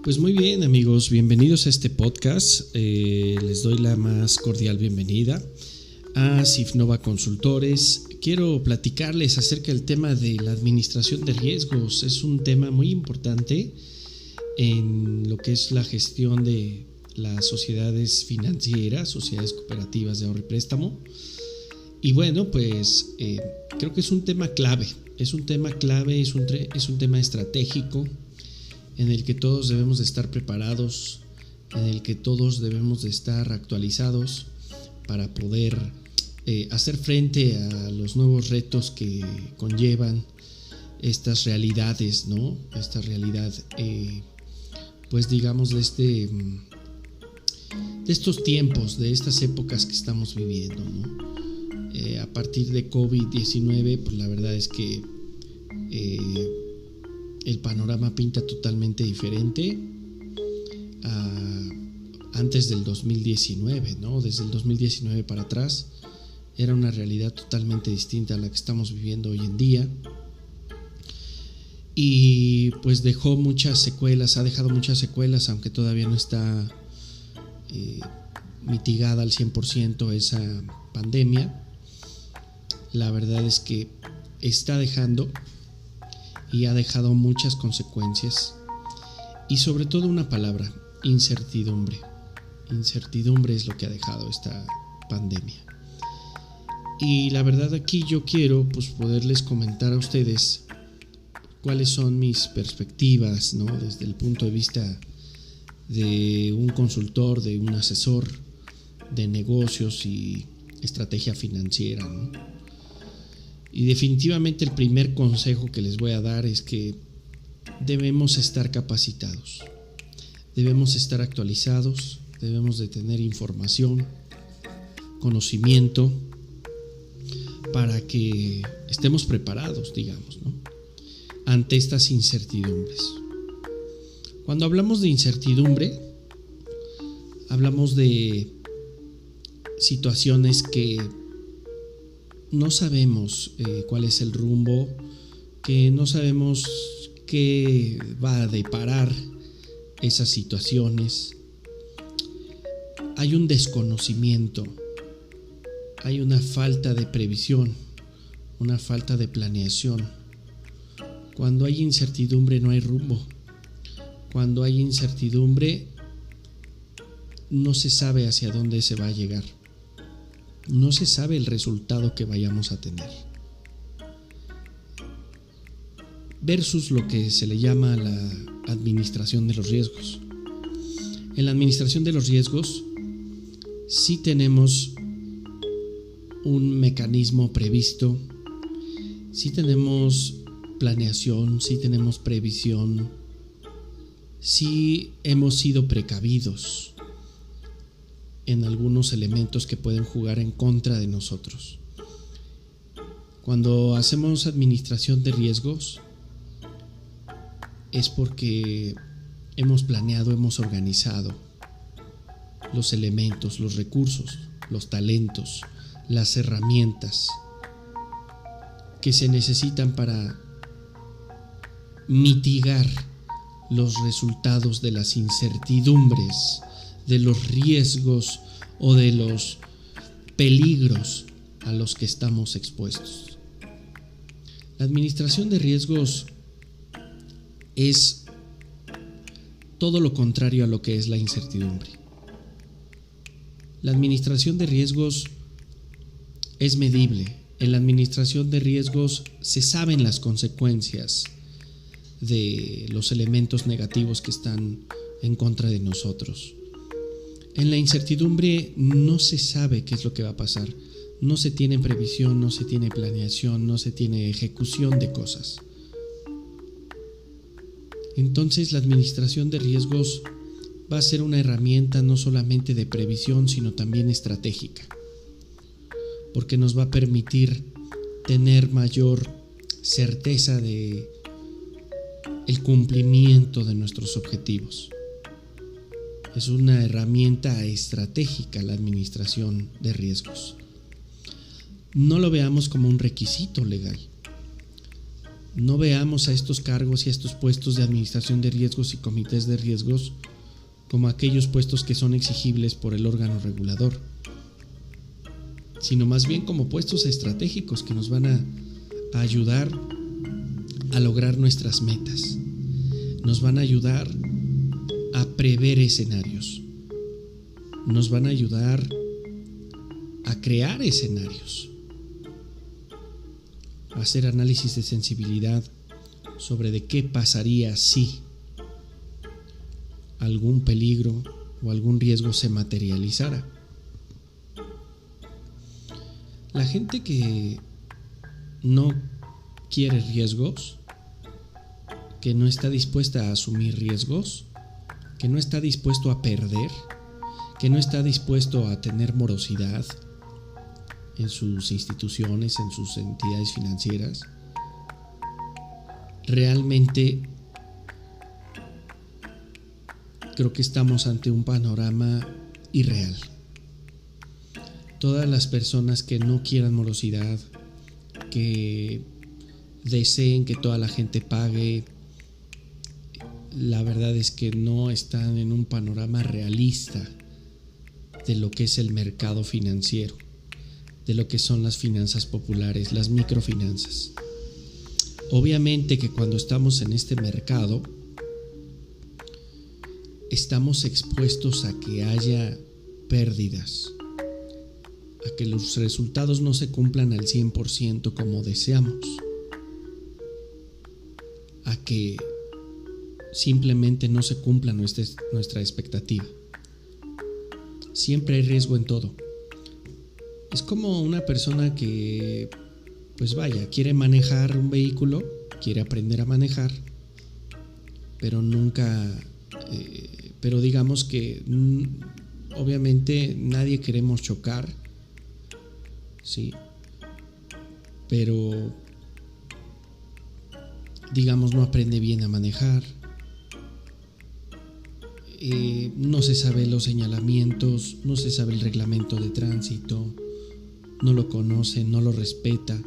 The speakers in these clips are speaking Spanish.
Pues muy bien, amigos, bienvenidos a este podcast. Les doy la más cordial bienvenida a Cifnova Consultores. Quiero platicarles acerca del tema de la administración de riesgos. Es un tema muy importante en lo que es la gestión de las sociedades financieras, sociedades cooperativas de ahorro y préstamo. Y bueno, pues creo que es un tema clave. Es un tema clave, es un tema estratégico en el que todos debemos de estar preparados, en el que todos debemos de estar actualizados para poder hacer frente a los nuevos retos que conllevan estas realidades, ¿no? Esta realidad, pues digamos, de estos tiempos, de estas épocas que estamos viviendo, ¿no? A partir de COVID-19, pues la verdad es que el panorama pinta totalmente diferente a antes del 2019, ¿no? Desde el 2019 para atrás era una realidad totalmente distinta a la que estamos viviendo hoy en día. Y pues dejó muchas secuelas, ha dejado muchas secuelas, aunque todavía no está mitigada al 100% esa pandemia. La verdad es que está dejando y ha dejado muchas consecuencias y sobre todo una palabra: incertidumbre. Incertidumbre es lo que ha dejado esta pandemia. Y la verdad aquí yo quiero pues poderles comentar a ustedes cuáles son mis perspectivas, ¿no? Desde el punto de vista de un consultor, de un asesor de negocios y estrategia financiera, ¿no? Y definitivamente el primer consejo que les voy a dar es que debemos estar capacitados, debemos estar actualizados, debemos de tener información, conocimiento para que estemos preparados, digamos, ¿no? Ante estas incertidumbres. Cuando hablamos de incertidumbre, hablamos de situaciones que no sabemos cuál es el rumbo, que no sabemos qué va a deparar esas situaciones. Hay un desconocimiento, hay una falta de previsión, una falta de planeación. Cuando hay incertidumbre no hay rumbo. Cuando hay incertidumbre no se sabe hacia dónde se va a llegar. No se sabe el resultado que vayamos a tener. Versus lo que se le llama la administración de los riesgos. En la administración de los riesgos sí tenemos un mecanismo previsto, sí tenemos planeación, sí tenemos previsión, sí hemos sido precavidos en algunos elementos que pueden jugar en contra de nosotros. Cuando hacemos administración de riesgos es porque hemos planeado, hemos organizado los elementos, los recursos, los talentos, las herramientas que se necesitan para mitigar los resultados de las incertidumbres, de los riesgos o de los peligros a los que estamos expuestos. La administración de riesgos es todo lo contrario a lo que es la incertidumbre. La administración de riesgos es medible. En la administración de riesgos se saben las consecuencias de los elementos negativos que están en contra de nosotros. En la incertidumbre no se sabe qué es lo que va a pasar. No se tiene previsión, no se tiene planeación, no se tiene ejecución de cosas. Entonces la administración de riesgos va a ser una herramienta no solamente de previsión, sino también estratégica, porque nos va a permitir tener mayor certeza de el cumplimiento de nuestros objetivos. Es una herramienta estratégica la administración de riesgos. No lo veamos como un requisito legal. no veamos a estos cargos y a estos puestos de administración de riesgos y comités de riesgos como aquellos puestos que son exigibles por el órgano regulador, sino más bien como puestos estratégicos que nos van a ayudar a lograr nuestras metas, nos van a ayudar a prever escenarios, nos van a ayudar a crear escenarios, a hacer análisis de sensibilidad sobre de qué pasaría si algún peligro o algún riesgo se materializara. La gente que no quiere riesgos, que no está dispuesta a asumir riesgos, que no está dispuesto a perder, que no está dispuesto a tener morosidad en sus instituciones, en sus entidades financieras, realmente creo que estamos ante un panorama irreal. Todas las personas que no quieran morosidad, que deseen que toda la gente pague, la verdad es que no están en un panorama realista de lo que es el mercado financiero, de lo que son las finanzas populares, las microfinanzas. Obviamente que cuando estamos en este mercado, estamos expuestos a que haya pérdidas, a que los resultados no se cumplan al 100% como deseamos, a que simplemente no se cumpla nuestra expectativa. Siempre hay riesgo en todo. Es como una persona que, pues vaya, quiere manejar un vehículo, quiere aprender a manejar, pero pero digamos que obviamente nadie queremos chocar, sí, pero digamos no aprende bien a manejar, no se sabe los señalamientos, no se sabe el reglamento de tránsito, no lo conoce, no lo respeta.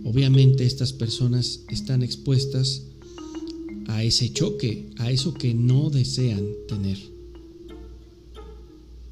Obviamente estas personas están expuestas a ese choque, a eso que no desean tener,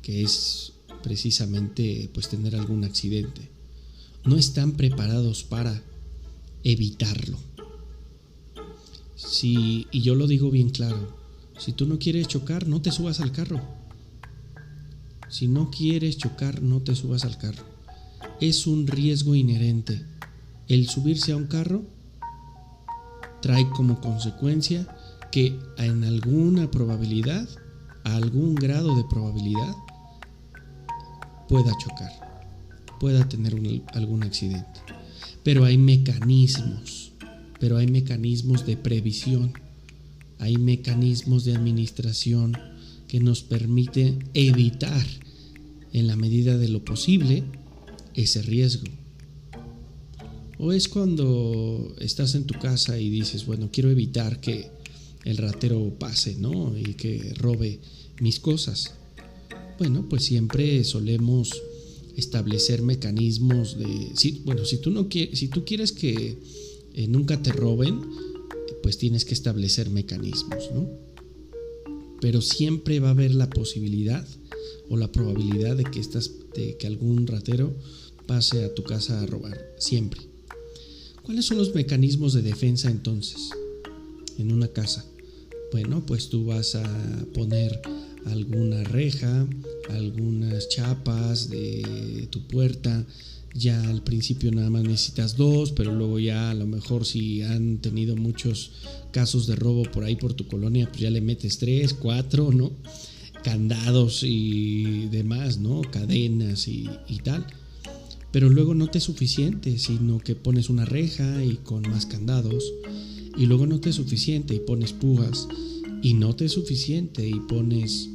que es precisamente pues tener algún accidente. No están preparados para evitarlo. Y yo lo digo bien claro, si tú no quieres chocar, no te subas al carro. Si no quieres chocar, no te subas al carro. Es un riesgo inherente. El subirse a un carro trae como consecuencia que en alguna probabilidad, a algún grado de probabilidad, pueda chocar, pueda tener algún accidente. Pero hay mecanismos de previsión, hay mecanismos de administración que nos permiten evitar en la medida de lo posible ese riesgo. O es cuando estás en tu casa y dices, bueno, quiero evitar que el ratero pase, ¿no? Y que robe mis cosas. Bueno, pues siempre solemos establecer mecanismos de, si tú quieres que nunca te roben, pues tienes que establecer mecanismos, ¿no? Pero siempre va a haber la posibilidad o la probabilidad de que algún ratero pase a tu casa a robar, siempre. ¿Cuáles son los mecanismos de defensa entonces en una casa? Bueno, pues tú vas a poner alguna reja, algunas chapas de tu puerta. Ya al principio nada más necesitas 2, pero luego ya a lo mejor si han tenido muchos casos de robo por ahí por tu colonia, pues ya le metes 3, 4, ¿no? Candados y demás, ¿no? Cadenas y tal. Pero luego no te es suficiente, sino que pones una reja y con más candados. Y luego no te es suficiente y pones púas. Y no te es suficiente y pones,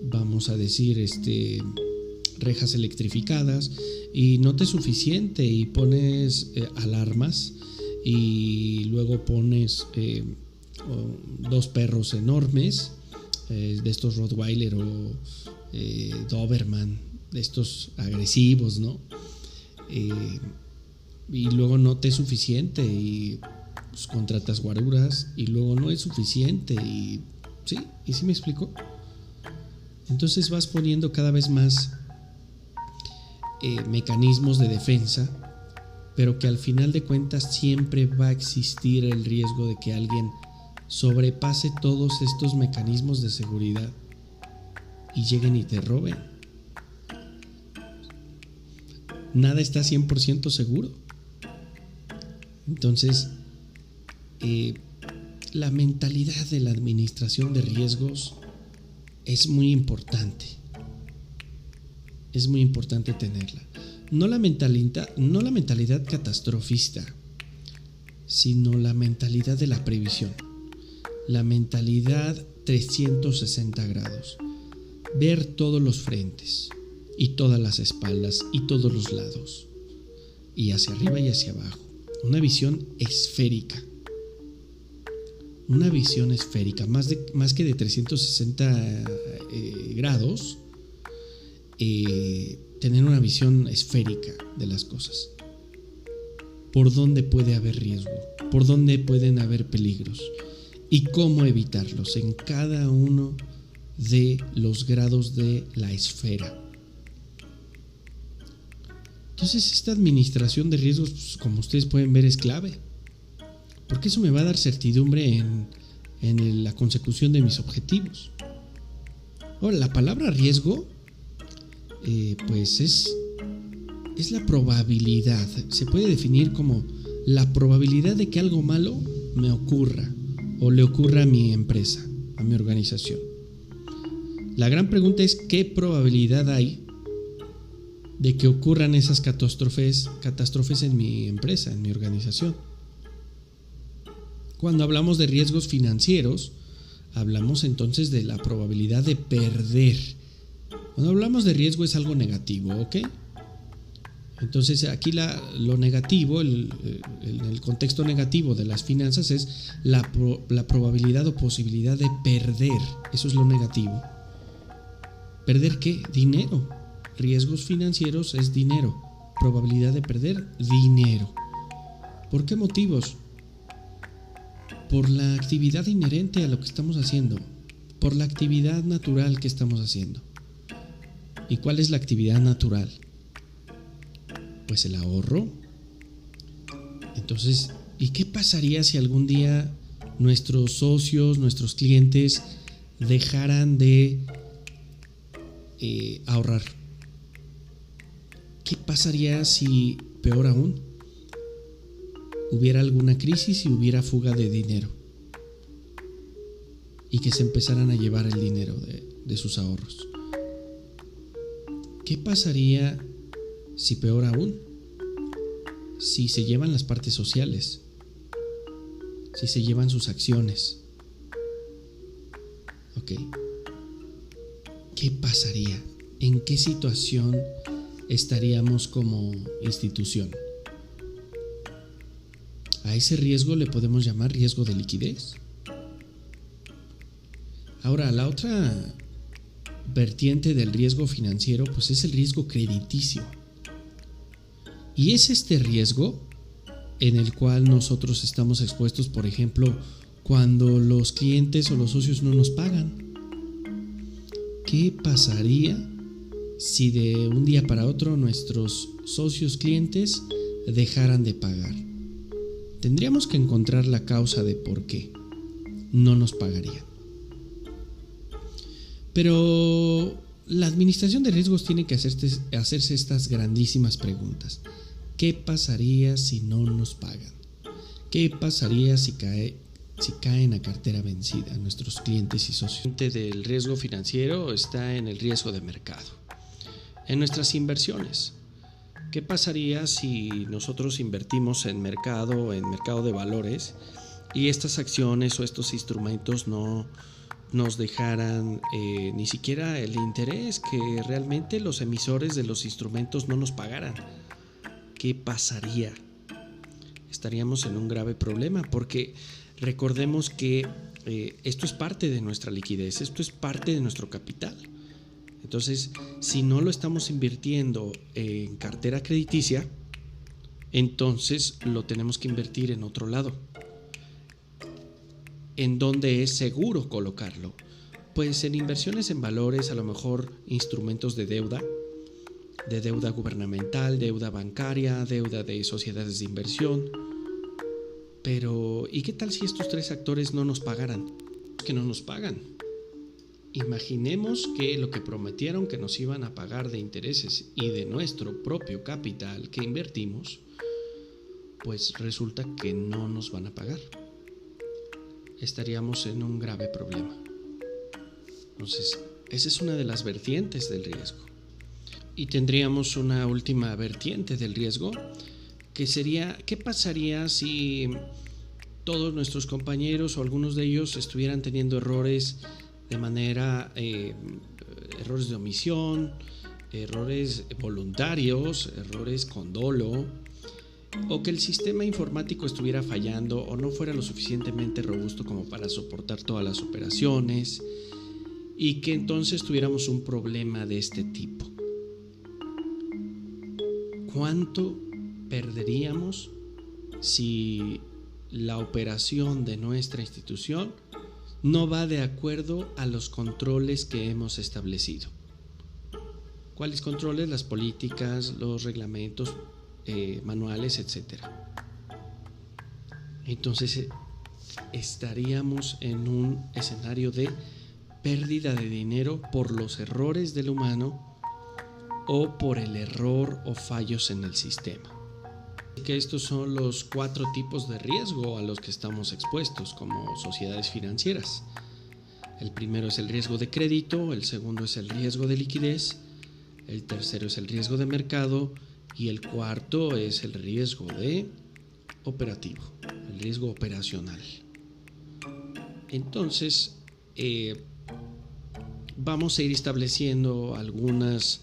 vamos a decir, rejas electrificadas. Y no te es suficiente y pones alarmas. Y luego pones 2 perros enormes, de estos Rottweiler o Doberman, de estos agresivos, ¿no? Y luego no te es suficiente y pues contratas guaruras y luego no es suficiente y sí me explico. Entonces vas poniendo cada vez más mecanismos de defensa, pero que al final de cuentas siempre va a existir el riesgo de que alguien sobrepase todos estos mecanismos de seguridad y lleguen y te roben. Nada está 100% seguro. Entonces, la mentalidad de la administración de riesgos es muy importante. Es muy importante tenerla. No la mentalidad catastrofista, sino la mentalidad de la previsión. La mentalidad 360 grados. Ver todos los frentes y todas las espaldas y todos los lados. Y hacia arriba y hacia abajo. Una visión esférica. Una visión esférica, más que de 360 grados, tener una visión esférica de las cosas. ¿Por dónde puede haber riesgo? ¿Por dónde pueden haber peligros? ¿Y cómo evitarlos en cada uno de los grados de la esfera? Entonces, esta administración de riesgos, pues, como ustedes pueden ver, es clave. Porque eso me va a dar certidumbre en la consecución de mis objetivos. Ahora, la palabra riesgo, pues es la probabilidad. Se puede definir como la probabilidad de que algo malo me ocurra o le ocurra a mi empresa, a mi organización. La gran pregunta es: ¿qué probabilidad hay de que ocurran esas catástrofes en mi empresa, en mi organización? Cuando hablamos de riesgos financieros, hablamos entonces de la probabilidad de perder. Cuando hablamos de riesgo es algo negativo, ¿ok? Entonces aquí lo negativo, el contexto negativo de las finanzas es la probabilidad o posibilidad de perder. Eso es lo negativo. ¿Perder qué? Dinero. Riesgos financieros es dinero. Probabilidad de perder dinero. ¿Por qué motivos? Por la actividad inherente a lo que estamos haciendo, por la actividad natural que estamos haciendo. ¿Y cuál es la actividad natural? Pues el ahorro. Entonces, ¿y qué pasaría si algún día nuestros socios, nuestros clientes dejaran de ahorrar? ¿Qué pasaría si, peor aún, hubiera alguna crisis y hubiera fuga de dinero y que se empezaran a llevar el dinero de sus ahorros? ¿Qué pasaría si, peor aún, si se llevan las partes sociales, si se llevan sus acciones? Ok. ¿Qué pasaría? ¿En qué situación estaríamos como institución? A ese riesgo le podemos llamar riesgo de liquidez. Ahora, la otra vertiente del riesgo financiero, pues es el riesgo crediticio. Y es este riesgo en el cual nosotros estamos expuestos, por ejemplo, cuando los clientes o los socios no nos pagan. ¿Qué pasaría si de un día para otro nuestros socios clientes dejaran de pagar? Tendríamos que encontrar la causa de por qué no nos pagarían. Pero la administración de riesgos tiene que hacerse estas grandísimas preguntas. ¿Qué pasaría si no nos pagan? ¿Qué pasaría si caen a cartera vencida nuestros clientes y socios? El del riesgo financiero está en el riesgo de mercado, en nuestras inversiones. ¿Qué pasaría si nosotros invertimos en mercado de valores, y estas acciones o estos instrumentos no nos dejaran ni siquiera el interés, que realmente los emisores de los instrumentos no nos pagaran? ¿Qué pasaría? Estaríamos en un grave problema, porque recordemos que esto es parte de nuestra liquidez, esto es parte de nuestro capital. Entonces, si no lo estamos invirtiendo en cartera crediticia, entonces lo tenemos que invertir en otro lado. ¿En dónde es seguro colocarlo? Pues en inversiones en valores, a lo mejor instrumentos de deuda gubernamental, deuda bancaria, deuda de sociedades de inversión. Pero, ¿y qué tal si estos tres actores no nos pagaran? Que no nos pagan. Imaginemos que lo que prometieron que nos iban a pagar de intereses y de nuestro propio capital que invertimos, pues resulta que no nos van a pagar. Estaríamos en un grave problema. Entonces, esa es una de las vertientes del riesgo. Y tendríamos una última vertiente del riesgo, que sería, ¿qué pasaría si todos nuestros compañeros o algunos de ellos estuvieran teniendo errores de manera, errores de omisión, errores voluntarios, errores con dolo, o que el sistema informático estuviera fallando o no fuera lo suficientemente robusto como para soportar todas las operaciones, y que entonces tuviéramos un problema de este tipo? ¿Cuánto perderíamos si la operación de nuestra institución no va de acuerdo a los controles que hemos establecido? ¿Cuáles controles? Las políticas, los reglamentos, manuales, etcétera. Entonces estaríamos en un escenario de pérdida de dinero por los errores del humano o por el error o fallos en el sistema. Que estos son los 4 tipos de riesgo a los que estamos expuestos como sociedades financieras. El primero es el riesgo de crédito, el segundo es el riesgo de liquidez, el tercero es el riesgo de mercado y el cuarto es el riesgo de operativo, el riesgo operacional. Entonces, vamos a ir estableciendo algunos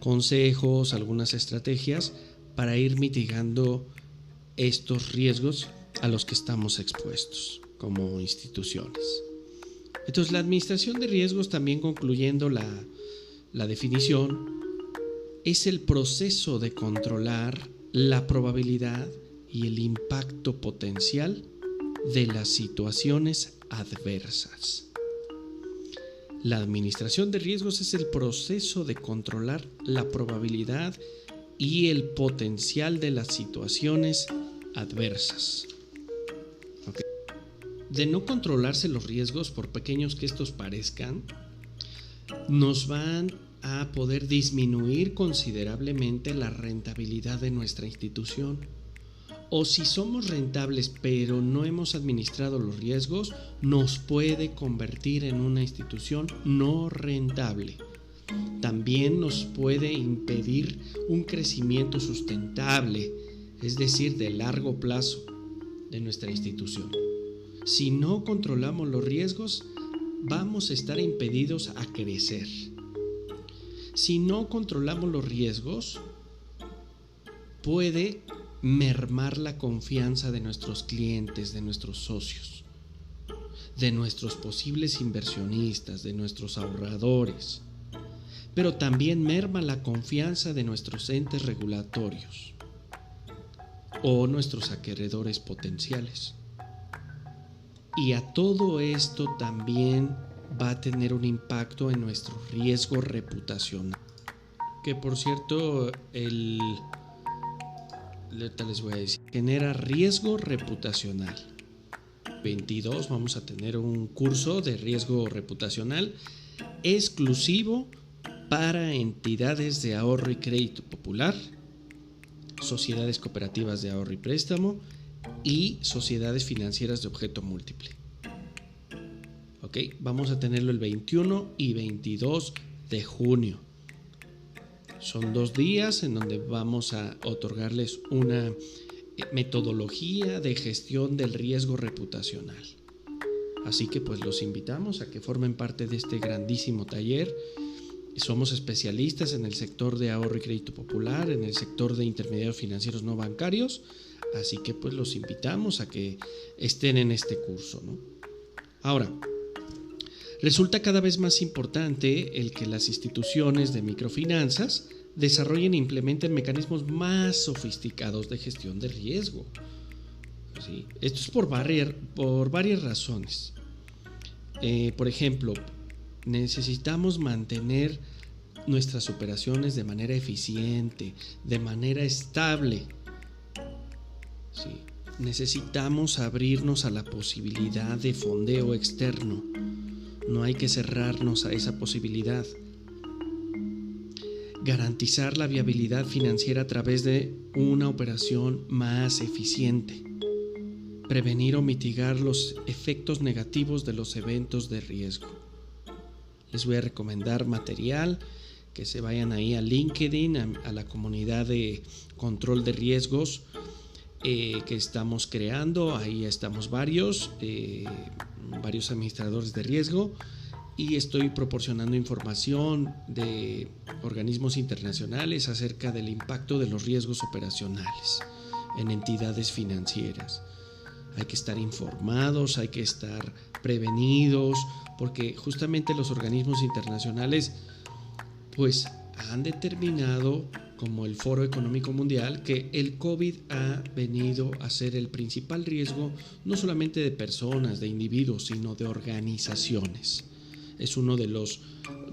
consejos, algunas estrategias para ir mitigando estos riesgos a los que estamos expuestos como instituciones. Entonces, la administración de riesgos, también concluyendo la definición, es el proceso de controlar la probabilidad y el impacto potencial de las situaciones adversas. La administración de riesgos es el proceso de controlar la probabilidad y el potencial de las situaciones adversas. ¿Okay? De no controlarse los riesgos, por pequeños que estos parezcan, nos van a poder disminuir considerablemente la rentabilidad de nuestra institución. O si somos rentables pero no hemos administrado los riesgos, nos puede convertir en una institución no rentable. También nos puede impedir un crecimiento sustentable, es decir, de largo plazo de nuestra institución. Si no controlamos los riesgos, vamos a estar impedidos a crecer. Si no controlamos los riesgos, puede mermar la confianza de nuestros clientes, de nuestros socios, de nuestros posibles inversionistas, de nuestros ahorradores, pero también merma la confianza de nuestros entes regulatorios o nuestros acreedores potenciales. Y a todo esto también va a tener un impacto en nuestro riesgo reputacional, que por cierto, les voy a decir, genera riesgo reputacional. 22 vamos a tener un curso de riesgo reputacional exclusivo para entidades de ahorro y crédito popular, sociedades cooperativas de ahorro y préstamo y sociedades financieras de objeto múltiple. Ok, vamos a tenerlo el 21 y 22 de junio. Son 2 días en donde vamos a otorgarles una metodología de gestión del riesgo reputacional. Así que pues los invitamos a que formen parte de este grandísimo taller. Somos especialistas en el sector de ahorro y crédito popular, en el sector de intermediarios financieros no bancarios, así que pues los invitamos a que estén en este curso, ¿no? Ahora, resulta cada vez más importante el que las instituciones de microfinanzas desarrollen e implementen mecanismos más sofisticados de gestión de riesgo. ¿sí? Esto es por varias razones. Por ejemplo, necesitamos mantener nuestras operaciones de manera eficiente, de manera estable. ¿Sí? Necesitamos abrirnos a la posibilidad de fondeo externo. No hay que cerrarnos a esa posibilidad. Garantizar la viabilidad financiera a través de una operación más eficiente. Prevenir o mitigar los efectos negativos de los eventos de riesgo. Les voy a recomendar material, que se vayan ahí a LinkedIn, a la comunidad de control de riesgos que estamos creando. Ahí estamos varios administradores de riesgo, y estoy proporcionando información de organismos internacionales acerca del impacto de los riesgos operacionales en entidades financieras. Hay que estar informados, hay que estar prevenidos, porque justamente los organismos internacionales pues han determinado, como el Foro Económico Mundial, que el COVID ha venido a ser el principal riesgo no solamente de personas, de individuos, sino de organizaciones. Es uno de los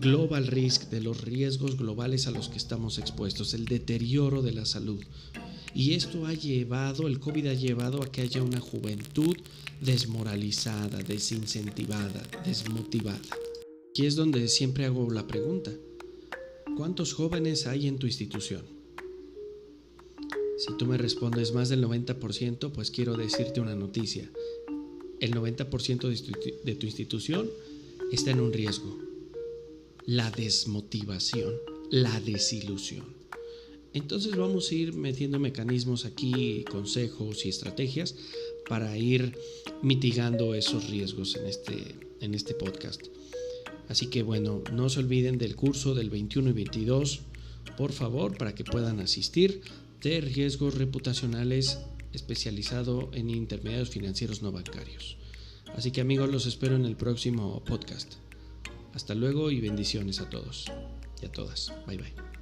global risk, de los riesgos globales a los que estamos expuestos, el deterioro de la salud. Y esto el COVID ha llevado a que haya una juventud desmoralizada, desincentivada, desmotivada. Aquí es donde siempre hago la pregunta: ¿cuántos jóvenes hay en tu institución? Si tú me respondes más del 90%, pues quiero decirte una noticia. El 90% de tu institución está en un riesgo: la desmotivación, la desilusión. Entonces vamos a ir metiendo mecanismos aquí, consejos y estrategias para ir mitigando esos riesgos en este podcast. Así que bueno, no se olviden del curso del 21 y 22, por favor, para que puedan asistir, de riesgos reputacionales, especializado en intermediarios financieros no bancarios. Así que amigos, los espero en el próximo podcast. Hasta luego y bendiciones a todos y a todas. Bye bye.